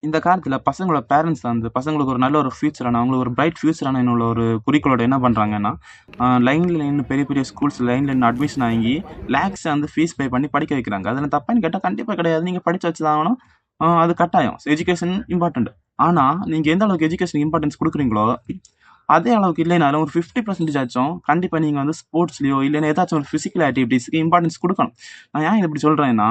இந்த காலத்துல பசங்களோட பேரண்ட்ஸ் வந்து பசங்களுக்கு ஒரு நல்ல ஒரு ஃபியூச்சரான அவங்களுக்கு ஒரு பிரைட் ஃபியூச்சரான என்னோட ஒரு குறிக்கோளோட என்ன பண்றாங்கன்னா, லைன்ல நின்னு பெரிய பெரிய ஸ்கூல்ஸ் லைன்ல நின்னு அட்மிஷன் வாங்கி லேக்ஸ் வந்து ஃபீஸ் பே பண்ணி படிக்க வைக்கிறாங்க. அதுல தப்பான்னு கேட்டா கண்டிப்பா கிடையாது. நீங்க படிச்சு வச்சு தான் ஆகணும். அது கட்டாயம். Education important. ஆனா நீங்க எந்த அளவுக்கு எஜுகேஷன் இம்பார்ட்டன்ஸ் குடுக்குறீங்களோ, அதே அளவுக்கு இல்லைனாலும் ஒரு 50% ஆச்சும் கண்டிப்பா நீங்க வந்து ஸ்போர்ட்ஸ்லயோ இல்லைன்னா ஏதாச்சும் ஒரு பிசிக்கல் ஆக்டிவிட்டீஸ்க்கு இம்பார்ட்டன்ஸ் குடுக்கணும். நான் ஏன் இத இப்படி சொல்றேன்னா,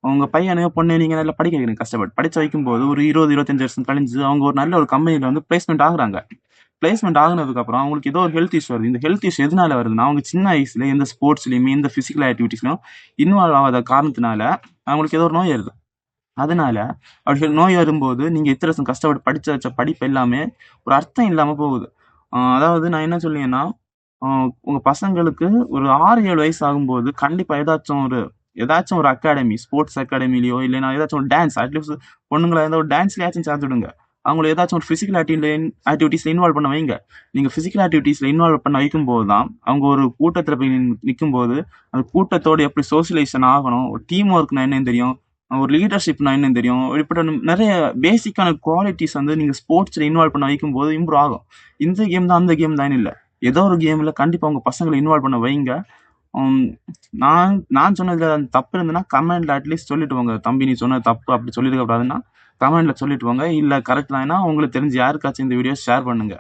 உங்க பையனையோ, பொண்ணையோ நீங்க நல்லா படிக்க வைக்கிறீங்க கஷ்டப்பட்டு. படிச்சு வைக்கும்போது ஒரு 20, 25 வருஷம் கழிஞ்சு அவங்க ஒரு நல்ல ஒரு கம்பெனில வந்து பிளேஸ்மென்ட் ஆகுறாங்க. பிளேஸ்மென்ட் ஆகுனதுக்கப்புறம் அவங்களுக்கு ஏதோ ஒரு ஹெல்த் இஷ்யூ வருது. இந்த ஹெல்த் இஷ்யூ எதனால வருதுன்னா, அவங்க சின்ன வயசுல எந்த ஸ்போர்ட்ஸ்லயுமே, எந்த பிசிக்கல் ஆக்டிவிட்டீஸ்லயும் இன்வால்வ் ஆகாத காரணத்தினால அவங்களுக்கு ஏதோ ஒரு நோய் வருது. அதனால அப்படி நோய் வரும்போது நீங்க இத்தன வருஷம் கஷ்டப்பட்டு படிச்சு வச்ச படிப்பு எல்லாமே ஒரு அர்த்தம் இல்லாம போகுது. அதாவது நான் என்ன சொல்லுவேன்னா, உங்க பசங்களுக்கு ஒரு 6, 7 வயசு ஆகும்போது கண்டிப்பா ஏதாச்சும் ஒரு அகாடமி, ஸ்போர்ட்ஸ் அகாடமிலயோ இல்லைன்னா ஏதாச்சும் ஒரு டான்ஸ் அட்லீஸ்ட் பொண்ணுங்களா இருந்தா ஒரு டான்ஸ்லயாச்சும் சேர்த்து விடுங்க. அவங்கள ஏதாச்சும் ஒரு பிசிக்கல் ஆக்டிவிட்டீஸ்ல இன்வால்வ் பண்ண வைங்க. நீங்க பிசிக்கல் ஆக்டிவிட்டீஸ்ல இன்வால்வ் பண்ண வைக்கும்போது தான் அவங்க ஒரு கூட்டத்துல போய் நிக்கும்போது அந்த கூட்டத்தோட எப்படி சோசியலைசேஷன் ஆகணும், ஒரு டீம் ஒர்க்னா என்னன்னு தெரியும், ஒரு லீடர்ஷிப்னா என்னன்னு தெரியும். இப்படிப்பட்ட நிறைய பேசிக்கான குவாலிட்டிஸ் வந்து நீங்க ஸ்போர்ட்ஸ்ல இன்வால்வ் பண்ண வைக்கும்போது இம்ப்ரூவ் ஆகும். இந்த கேம் தான் அந்த கேம் தான் இல்ல. ஏதோ ஒரு கேம்ல கண்டிப்பா உங்க பசங்களை இன்வால்வ் பண்ண வைங்க. உம் நான் நான் சொன்னதுல தப்பு இருந்ததுன்னா கமெண்ட்ல அட்லீஸ்ட் சொல்லிட்டு போங்க. தம்பி நீ சொன்னது தப்பு அப்படி சொல்லிருக்க கூடாதுன்னா கமெண்ட்ல சொல்லிட்டு போங்க. இல்ல கரெக்ட் தான்னா உங்களுக்கு தெரிஞ்சு யாருக்காச்சும் இந்த வீடியோ ஷேர் பண்ணுங்க.